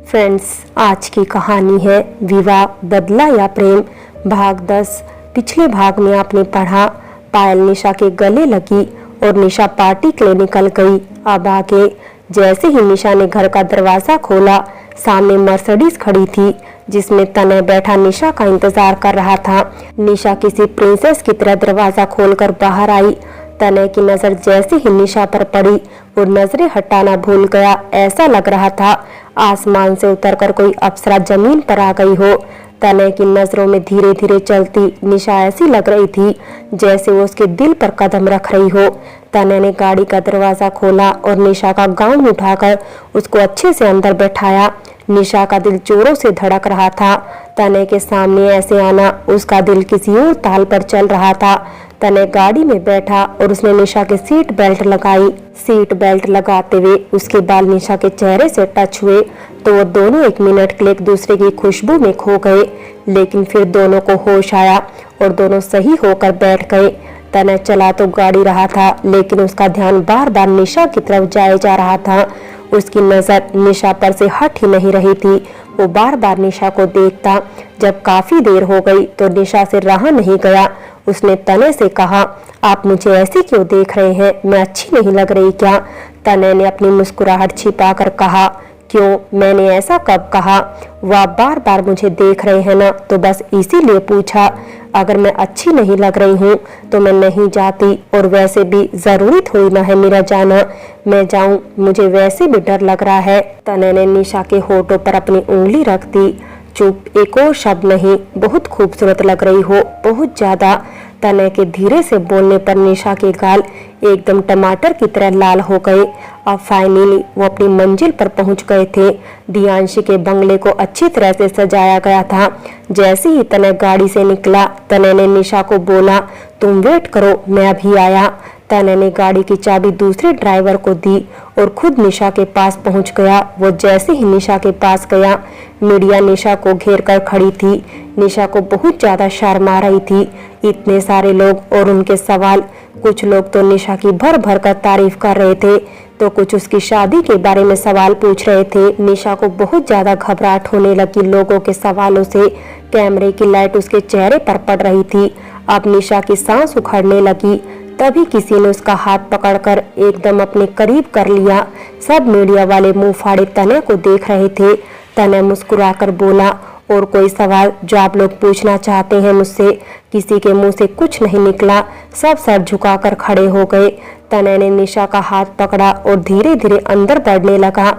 Friends, आज की कहानी है विवाह बदला या प्रेम भाग 10। पिछले भाग में आपने पढ़ा पायल निशा के गले लगी और निशा पार्टी के लिए निकल गई। अब आगे जैसे ही निशा ने घर का दरवाजा खोला, सामने मर्सिडीज खड़ी थी जिसमें तनय बैठा निशा का इंतजार कर रहा था। निशा किसी प्रिंसेस की तरह दरवाजा खोलकर बाहर आई। तनय की नजर जैसे ही निशा पर पड़ी वो नजरें हटाना भूल गया। ऐसा लग रहा था आसमान से उतरकर कोई अप्सरा जमीन पर आ गई हो। तनय की नजरों में धीरे धीरे चलती निशा ऐसी लग रही थी जैसे वो उसके दिल पर कदम रख रही हो। तनय ने गाड़ी का दरवाजा खोला और निशा का गाउन उठाकर उसको अच्छे से अंदर बैठाया। निशा का दिल जोरों से धड़क रहा था। तनय के सामने ऐसे आना उसका दिल किसी और ताल पर चल रहा था। तनय गाड़ी में बैठा और उसने निशा के सीट बेल्ट लगाई। सीट बेल्ट लगाते हुए उसके बाल निशा के चेहरे से टच हुए तो वो दोनों एक मिनट के लिए एक दूसरे की खुशबू में खो गए। लेकिन फिर दोनों को होश आया और दोनों सही होकर बैठ गए। तनय चला तो गाड़ी रहा था लेकिन उसका ध्यान बार बार निशा की तरफ जाए जा रहा था। उसकी नजर निशा पर से हट ही नहीं रही थी। वो बार बार निशा को देखता। जब काफी देर हो गई तो निशा से रहा नहीं गया। उसने तनय से कहा, आप मुझे ऐसे क्यों देख रहे हैं? मैं अच्छी नहीं लग रही क्या? तनय ने अपनी मुस्कुराहट छिपाकर कहा, क्यों, मैंने ऐसा कब कहा? वह बार बार मुझे देख रहे हैं ना, तो बस इसीलिए पूछा। अगर मैं अच्छी नहीं लग रही हूँ तो मैं नहीं जाती, और वैसे भी जरूरी थोड़ी ना है मेरा जाना। मैं जाऊं, मुझे वैसे भी डर लग रहा है। तनय ने निशा के होठों पर अपनी उंगली रख दी। चुप, एक और शब्द नहीं। बहुत खूबसूरत लग रही हो, बहुत ज्यादा। तनय के धीरे से बोलने पर निशा के गाल एकदम टमाटर की तरह लाल हो गए। अब फाइनली वो अपनी मंजिल पर पहुंच गए थे। दियांशी के बंगले को अच्छी तरह से सजाया गया था। जैसे ही तनय गाड़ी से निकला, तनय ने निशा को बोला, तुम वेट करो, मैं अभी आया। तनय ने गाड़ी की चाबी दूसरे ड्राइवर को दी और खुद निशा के पास पहुंच गया। वो जैसे ही निशा के पास गया, मीडिया निशा को घेर कर खड़ी थी। निशा को बहुत ज्यादा शर्म आ रही थी। इतने सारे लोग और उनके सवाल। कुछ लोग तो निशा की भर भर कर तारीफ कर रहे थे तो कुछ उसकी शादी के बारे में सवाल पूछ रहे थे। निशा को बहुत ज्यादा घबराहट होने लगी लोगों के सवालों से। कैमरे की लाइट उसके चेहरे पर पड़ रही थी। अब निशा की सांस उखड़ने लगी। तभी किसी ने उसका हाथ पकड़कर एकदम अपने करीब कर लिया। सब मीडिया वाले मुंह फाड़े तनय को देख रहे थे। तनय मुस्कुराकर बोला, और कोई सवाल जो आप लोग पूछना चाहते हैं मुझसे? किसी के मुंह से कुछ नहीं निकला। सब सर झुकाकर खड़े हो गए। तनय ने निशा का हाथ पकड़ा और धीरे धीरे अंदर बढ़ने लगा।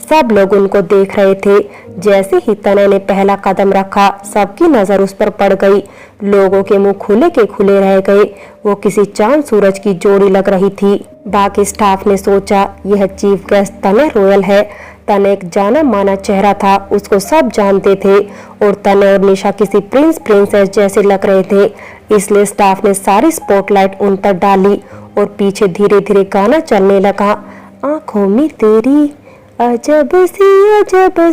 सब लोग उनको देख रहे थे। जैसे ही तनय ने पहला कदम रखा, सबकी नजर उस पर पड़ गई। लोगों के मुंह खुले के खुले रह गए। वो किसी चांद सूरज की जोड़ी लग रही थी। बाकी स्टाफ ने सोचा यह चीफ गेस्ट तनय रॉयल है। तनय एक जाना माना चेहरा था, उसको सब जानते थे और तनय और निशा किसी प्रिंसेस जैसे लग रहे थे। इसलिए स्टाफ ने सारी स्पॉटलाइट उन पर डाली और पीछे धीरे धीरे गाना चलने लगा। आंखों में तेरी अजब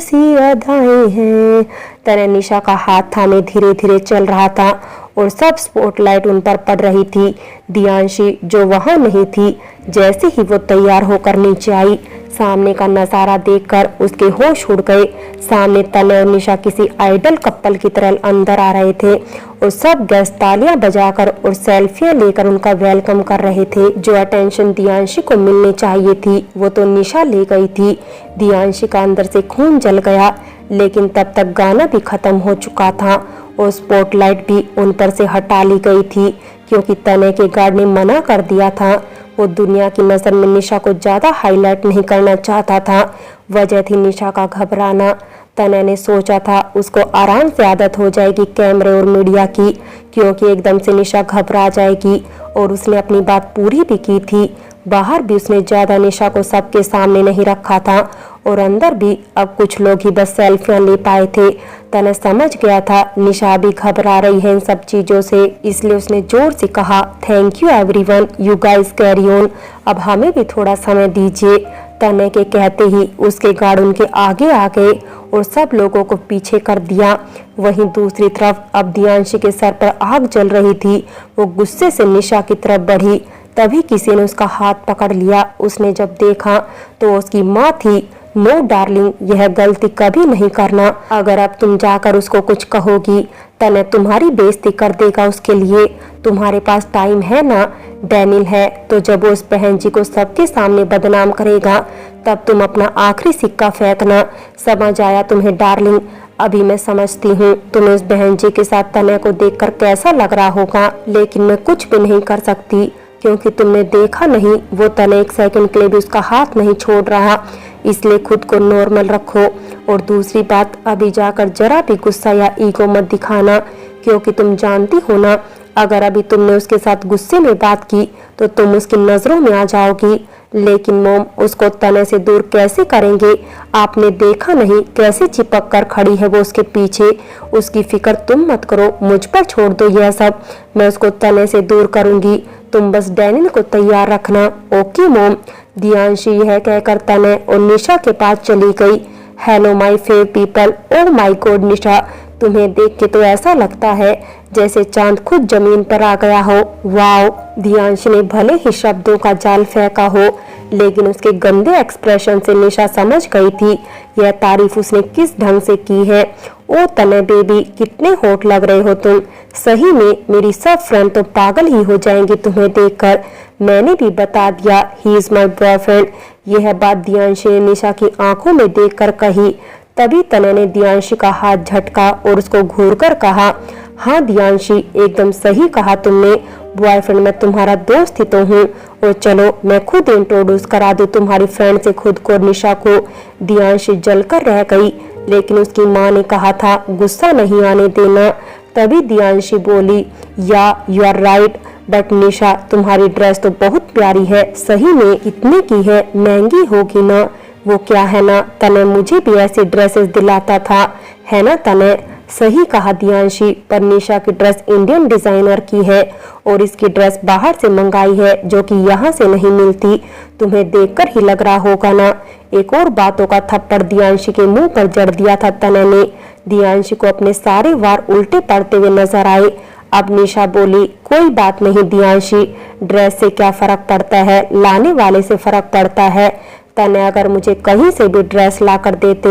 सी अदाएं हैं। तनय निशा का हाथ थामे धीरे धीरे चल रहा था और सब स्पॉटलाइट उन पर पड़ रही थी। दियांशी जो वहां नहीं थी, जैसे ही वो तैयार होकर नीचे आई, सामने का नजारा देखकर उसके होश उड़ गए। सामने तनय और निशा किसी आइडल कपल की तरह अंदर आ रहे थे और सब गेस्ट तालियां बजाकर और सेल्फियां लेकर उनका वेलकम कर रहे थे। जो अटेंशन दियांशी को मिलनी चाहिए थी वो तो निशा ले गई थी। दियांशी का अंदर से खून जल गया। लेकिन तब तक गाना भी खत्म हो चुका था और स्पॉटलाइट भी उन पर से हटा ली गई थी, क्योंकि तनय के गार्ड ने मना कर दिया था। वो दुनिया की नजर में निशा को ज्यादा हाईलाइट नहीं करना चाहता था। वजह थी निशा का घबराना। तनय ने सोचा था उसको आराम से आदत हो जाएगी कैमरे और मीडिया की, क्योंकि एकदम से निशा घबरा जाएगी, और उसने अपनी बात पूरी भी की थी। बाहर भी उसने ज्यादा निशा को सबके सामने नहीं रखा था और अंदर भी अब कुछ लोग ही बस सेल्फियां ले पाए थे। तनय समझ गया था निशा भी घबरा रही है इन सब चीजों से, इसलिए उसने जोर से कहा, thank you everyone, you guys carry on, अब हमें भी थोड़ा समय दीजिए। तनय के कहते ही उसके गार्ड उनके आगे आ गए और सब लोगों को पीछे कर दिया। वहीं दूसरी तरफ अब दियांशी के सर पर आग जल रही थी। वो गुस्से से निशा की तरफ बढ़ी। तभी किसी ने उसका हाथ पकड़ लिया। उसने जब देखा तो उसकी माँ थी नो डार्लिंग, यह गलती कभी नहीं करना। अगर अब तुम जाकर उसको कुछ कहोगी तने तुम्हारी बेइज्जती कर देगा। उसके लिए तुम्हारे पास टाइम है ना? डैनियल है तो जब वो उस बहन जी को सबके सामने बदनाम करेगा तब तुम अपना आखिरी सिक्का फेंकना। समझ आया तुम्हें डार्लिंग? अभी मैं समझती हूँ तुम्हें इस बहन जी के साथ तने को देखकर कैसा लग रहा होगा, लेकिन मैं कुछ भी नहीं कर सकती क्योंकि तुमने देखा नहीं, वो तने एक सेकंड के लिए भी उसका हाथ नहीं छोड़ रहा। इसलिए खुद को नॉर्मल रखो। और दूसरी बात, अभी जाकर जरा भी गुस्सा या ईगो मत दिखाना, क्योंकि तुम जानती हो ना, अगर अभी तुमने उसके साथ गुस्से में बात की तो तुम उसकी नजरों में आ जाओगी। लेकिन मोम, उसको तने से दूर कैसे करेंगे? आपने देखा नहीं कैसे चिपक कर खड़ी है वो उसके पीछे। उसकी फिक्र तुम मत करो, मुझ पर छोड़ दो यह सब। मैं उसको तने से दूर करूंगी, तुम बस डैनियल को तैयार रखना। ओके मोम। दियांशी यह कहकर तने और निशा के पास चली गई। Hello my fav people. Oh my god Nisha, तुम्हें देख के तो ऐसा लगता है जैसे चांद खुद जमीन पर आ गया हो। वाओ। दियांश ने भले ही शब्दों का जाल फेंका हो, लेकिन उसके गंदे एक्सप्रेशन से निशा समझ गई थी यह तारीफ उसने किस ढंग से की है। ओ तने बेबी, कितने हॉट लग रहे हो तुम। सही में मेरी सब फ्रेंड तो पागल ही हो जाएंगी तुम्हें देखकर। मैंने भी बता दिया, ही इज माई बॉयफ्रेंड। यह बात दियांश ने निशा की आंखों में देखकर कही। तभी तने ने दियांशी का हाथ झटका और उसको घूरकर कहा, हाँ दियांशी, एकदम सही कहा तुमने। बॉयफ्रेंड मैं तुम्हारा दोस्त ही तो हूँ। और चलो मैं खुद इंट्रोड्यूस करा दूँ तुम्हारी फ्रेंड से खुद को, निशा को। दियांशी जलकर रह गई, लेकिन उसकी माँ ने कहा था गुस्सा नहीं आने देना। तभी दियांशी बोली, या यू आर राइट, बट निशा तुम्हारी ड्रेस तो बहुत प्यारी है। सही में कितने की है? महंगी होगी ना? वो क्या है ना, तने मुझे भी ऐसी ड्रेसेस दिलाता था, है ना तने? सही कहा दियांशी, पर निशा की ड्रेस इंडियन डिजाइनर की है और इसकी ड्रेस बाहर से मंगाई है जो कि यहाँ से नहीं मिलती। तुम्हें देखकर ही लग रहा होगा ना। एक और बातों का थप्पड़ दियांशी के मुंह पर जड़ दिया था तने ने। दियांशी को अपने सारे वार उल्टे पड़ते हुए नजर आए। अब निशा बोली, कोई बात नहीं दियांशी, ड्रेस से क्या फर्क पड़ता है, लाने वाले से फर्क पड़ता है। तने अगर मुझे कहीं से भी ड्रेस लाकर देते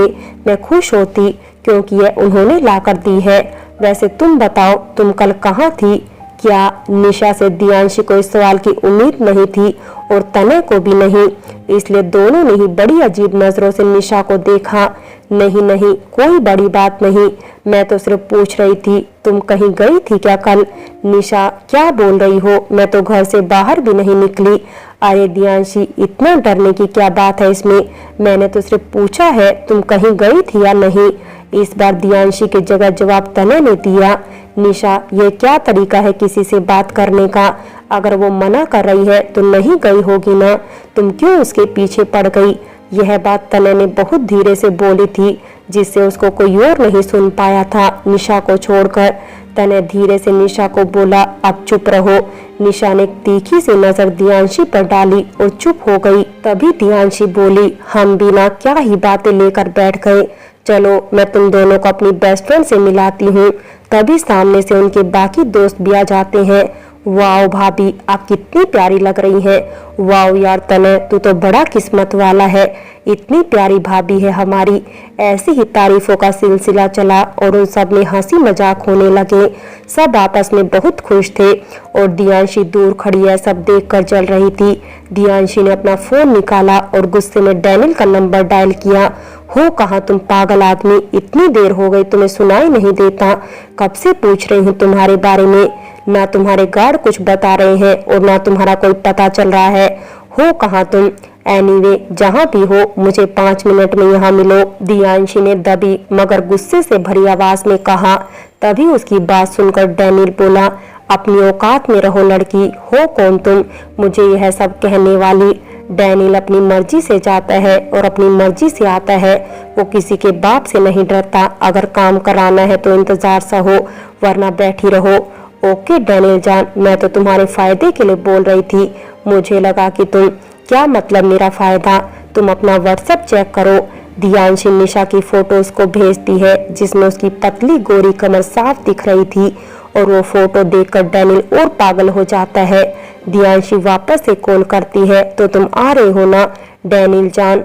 मैं खुश होती, क्योंकि ये उन्होंने लाकर दी है। वैसे तुम बताओ, तुम कल कहाँ थी? क्या? निशा से दियांशी को इस सवाल की उम्मीद नहीं थी और तने को भी नहीं, इसलिए दोनों ने ही बड़ी अजीब नजरों से निशा को देखा। नहीं नहीं, कोई बड़ी बात नहीं, मैं तो सिर्फ पूछ रही थी तुम कहीं गई थी क्या कल? निशा, क्या बोल रही हो? मैं तो घर से बाहर भी नहीं निकली। अरे दियांशी, इतना डरने की क्या बात है इसमें? मैंने तो सिर्फ पूछा है तुम कहीं गई थी या नहीं। इस बार दियांशी की जगह जवाब तने ने दिया। निशा, ये क्या तरीका है किसी से बात करने का? अगर वो मना कर रही है तो नहीं गई होगी ना, तुम क्यों उसके पीछे पड़ गई? यह बात तने ने बहुत धीरे से बोली थी, जिससे उसको कोई और नहीं सुन पाया था निशा को छोड़कर। तने धीरे से निशा को बोला, अब चुप रहो। निशा ने तीखी सी नजर दियांशी पर डाली और चुप हो गई। तभी दियांशी बोली, हम बिना क्या ही बातें लेकर बैठ गए। चलो मैं तुम दोनों को अपनी बेस्ट फ्रेंड से मिलाती हूँ। तभी सामने से उनके बाकी दोस्त भी आ जाते हैं। वाओ भाभी, आप कितनी प्यारी लग रही हैं। वाओ यार तने, तू तो बड़ा किस्मत वाला है, इतनी प्यारी भाभी है हमारी। ऐसी ही तारीफों का सिलसिला चला और उन सब में हंसी मजाक होने लगे। सब आपस में बहुत खुश थे और दियांशी दूर खड़ी है सब देखकर जल रही थी। दियांशी ने अपना फोन निकाला और गुस्से में डैनियल का नंबर डायल किया। हो कहाँ तुम पागल आदमी, इतनी देर हो गई तुम्हें सुनाई नहीं देता? कब से पूछ रही हूँ तुम्हारे बारे में, ना तुम्हारे गार्ड कुछ बता रहे हैं और ना तुम्हारा कोई पता चल रहा है। हो कहाँ तुम? एनीवे, जहाँ भी हो मुझे 5 मिनट में यहाँ मिलो। दियांशी ने दबी मगर गुस्से से भरी आवाज में कहा। तभी उसकी बात सुनकर डैनियल बोला, अपनी औकात में रहो लड़की, हो कौन तुम मुझे यह सब कहने वाली? डैनियल अपनी मर्जी से जाता है और अपनी मर्जी से आता है। वो किसी के बाप से नहीं डरता। अगर काम कराना है तो इंतजार सा हो, वरना बैठी रहो। ओके डैनियल जान, मैं तो तुम्हारे फायदे के लिए बोल रही थी। मुझे लगा कि तुम, क्या मतलब मेरा फायदा? तुम अपना व्हाट्सएप चेक करो। दियांशी निशा की फोटोज को भेजती है जिसमें उसकी पतली गोरी कमर साफ दिख रही थी और वो फोटो देखकर डैनियल और पागल हो जाता है। दियांशी वापस से कॉल करती है, तो तुम आ रहे हो ना डैनियल जान?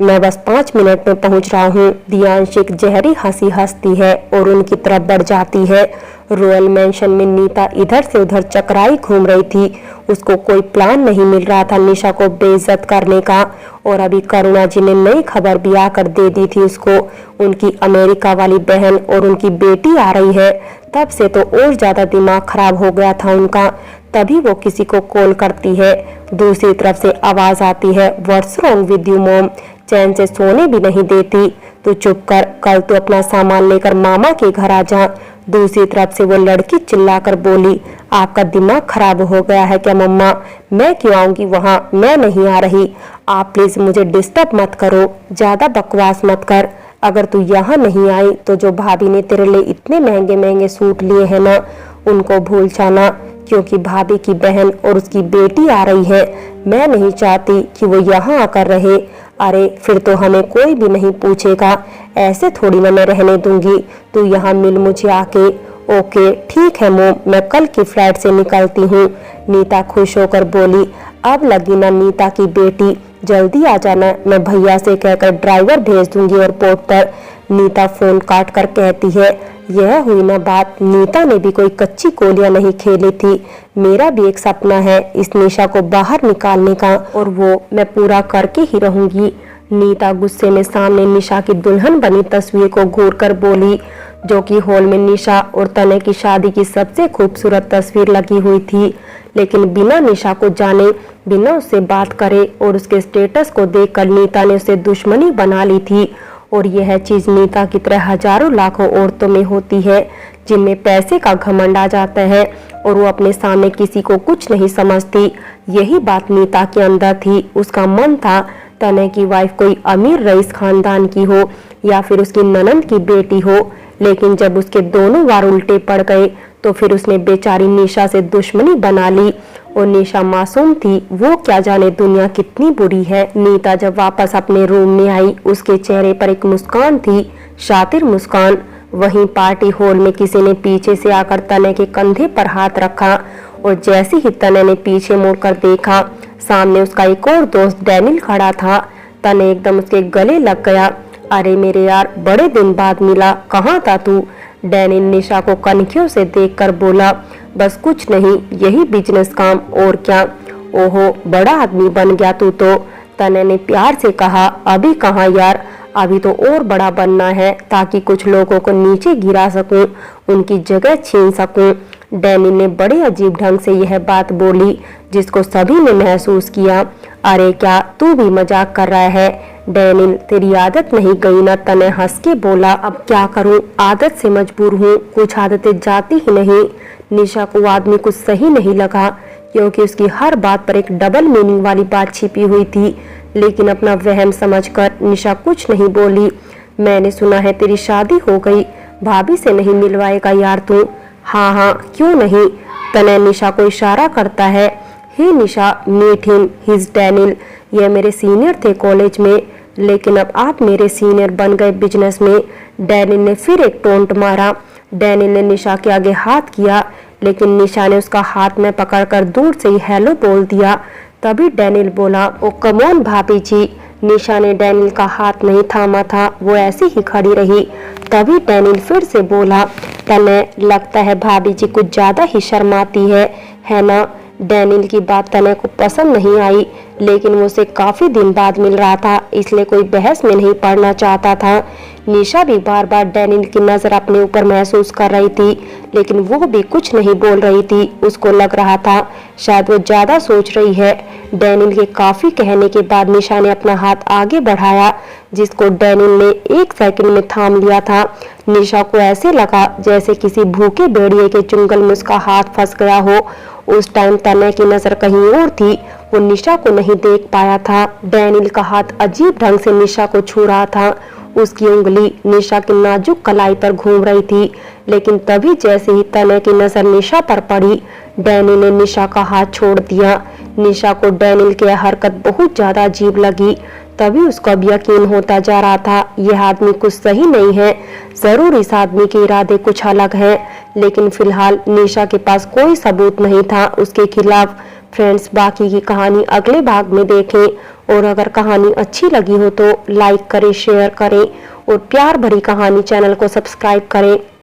मैं बस 5 मिनट में पहुंच रहा हूँ। दियांशी एक जहरी हंसी हंसती है और उनकी तरफ बढ़ जाती है। रॉयल मैंशन में नीता इधर से उधर चकराई घूम रही थी। उसको कोई प्लान नहीं मिल रहा था निशा को बेइज्जत करने का, और अभी करुणा जी ने नई खबर भी आकर दे दी थी उसको। उनकी अमेरिका वाली बहन और उनकी बेटी आ रही है। तब से तो और ज्यादा दिमाग खराब हो गया था उनका। तभी वो किसी को कॉल करती है। दूसरी तरफ से आवाज आती है, what's wrong with you mom? चैन से सोने भी नहीं देती। तू चुप कर, कल तू अपना सामान लेकर मामा के घर आ जा। दूसरी तरफ से वो लड़की चिल्लाकर बोली, आपका दिमाग खराब हो गया है क्या मम्मा? मैं क्यों आऊंगी वहाँ? मैं नहीं आ रही। आप प्लीज मुझे डिस्टर्ब मत करो, ज्यादा बकवास मत कर। अगर तू यहाँ नहीं आई तो जो भाभी ने तेरे लिए इतने महंगे महंगे सूट लिए हैं ना, उनको भूल जाना, क्योंकि भाभी की बहन और उसकी बेटी आ रही है। मैं नहीं चाहती कि वो यहाँ आकर रहे। अरे फिर तो हमें कोई भी नहीं पूछेगा। ऐसे थोड़ी ना मैं रहने दूंगी। तू यहाँ मिल मुझे आके। ओके ठीक है मोम, मैं कल की फ्लाइट से निकलती हूँ। नीता खुश होकर बोली, अब लगी ना नीता की बेटी, जल्दी आ जाना। मैं भैया से कहकर ड्राइवर भेज दूंगी एयरपोर्ट पर। नीता फोन काट कर कहती है, यह हुई ना बात। नीता ने भी कोई कच्ची कोलियां नहीं खेली थी। मेरा भी एक सपना है इस निशा को बाहर निकालने का, और वो मैं पूरा करके ही रहूंगी। नीता गुस्से में सामने निशा की दुल्हन बनी तस्वीर को घूर कर बोली, जो कि हॉल में निशा और तने की शादी की सबसे खूबसूरत तस्वीर लगी हुई थी। लेकिन बिना निशा को जाने, बिना उससे बात करे और उसके स्टेटस को देखकर नीता ने उसे दुश्मनी बना ली थी। और यह चीज नीता की तरह हजारों लाखों औरतों में होती है, जिनमें पैसे का घमंड आ जाता है और वो अपने सामने किसी को कुछ नहीं समझती। यही बात नीता के अंदर थी। उसका मन था तने की वाइफ कोई अमीर रईस खानदान की हो या फिर उसकी ननंद की बेटी हो। लेकिन जब उसके दोनों वार उल्टे पड़ गए तो फिर उसने बेचारी निशा से दुश्मनी बना ली। और निशा मासूम थी, वो क्या जाने दुनिया कितनी बुरी है। नीता जब वापस अपने रूम में आई, उसके चेहरे पर एक मुस्कान थी, शातिर मुस्कान। वहीं पार्टी हॉल में किसी ने पीछे से आकर तने के कंधे पर हाथ रखा, और जैसे ही तने ने पीछे मुड़कर देखा, सामने उसका एक और दोस्त डैनियल खड़ा था। तने एकदम उसके गले लग गया। अरे मेरे यार, बड़े दिन बाद मिला, कहाँ था तू? डैनियल निशा को कनखियों से देखकर बोला, बस कुछ नहीं, यही बिजनेस काम, और क्या। ओहो, बड़ा आदमी बन गया तू तो। तने ने प्यार से कहा, अभी कहाँ यार, अभी तो और बड़ा बनना है, ताकि कुछ लोगों को नीचे गिरा सकूं, उनकी जगह छीन सकूं। डैनियल ने बड़े अजीब ढंग से यह बात बोली, जिसको सभी ने महसूस किया। अरे क्या तू भी मजाक कर रहा है डैनियल? तेरी आदत नहीं गई ना? तने हंस के बोला, अब क्या करूं, आदत से मजबूर हूं, कुछ आदतें जाती ही नहीं। निशा को आदमी कुछ सही नहीं लगा, क्योंकि उसकी हर बात पर एक डबल मीनिंग वाली बात छिपी हुई थी। लेकिन अपना वहम समझकर निशा कुछ नहीं बोली। मैंने सुना है तेरी शादी हो गई, भाभी से नहीं मिलवाएगा यार तू? हाँ हाँ, क्यों नहीं। तने निशा को इशारा करता है, hey Nisha, meet him, he is Daniel. यह मेरे सीनियर थे कॉलेज में, लेकिन अब आप मेरे सीनियर बन गए बिजनेस में। डैनियल ने फिर एक टोंट मारा। डैनियल ने निशा के आगे हाथ किया, लेकिन निशा ने उसका हाथ में पकड़कर दूर से ही हेलो बोल दिया। तभी डैनियल बोला, ओ कम ऑन भाभी जी। निशा ने डैनियल का हाथ नहीं थामा था, वो ऐसी ही खड़ी रही। तभी डैनियल फिर से बोला, तने लगता है भाभी जी कुछ ज्यादा ही शर्माती है ना? डैनियल की बात तने को पसंद नहीं आई, लेकिन वो उसे काफी दिन बाद मिल रहा था, इसलिए कोई बहस में नहीं पड़ना चाहता था। निशा भी बार बार डैनियल की नजर अपने ऊपर महसूस कर रही थी, लेकिन वो भी कुछ नहीं बोल रही थी। उसको लग रहा था शायद वो ज्यादा सोच रही है। डैनियल के काफी कहने के बाद निशा ने अपना हाथ आगे बढ़ाया, जिसको डैनियल ने 1 सेकंड में थाम लिया था। निशा को ऐसे लगा जैसे किसी भूखे भेड़िए के चुंगल में उसका हाथ फंस गया हो। उस टाइम तने की नजर कहीं और थी, वो निशा को नहीं देख पाया था। डैनियल का हाथ अजीब ढंग से निशा को छू रहा था। उसकी उंगली निशा की नाजुक कलाई पर घूम रही थी, लेकिन तभी जैसे ही तने की नजर निशा पर पड़ी, डैनियल ने निशा का हाथ छोड़ दिया। निशा को डैनियल की हरकत बहुत ज्यादा अजीब लगी। तभी उसको अब यकीन होता जा रहा था, यह आदमी कुछ सही नहीं है, जरूर इस आदमी के इरादे कुछ अलग हैं। लेकिन फिलहाल निशा के पास कोई सबूत नहीं था उसके खिलाफ। फ्रेंड्स, बाकी की कहानी अगले भाग में देखें और अगर कहानी अच्छी लगी हो तो लाइक करें, शेयर करें और प्यार भरी कहानी चैनल को सब्सक्राइब करें।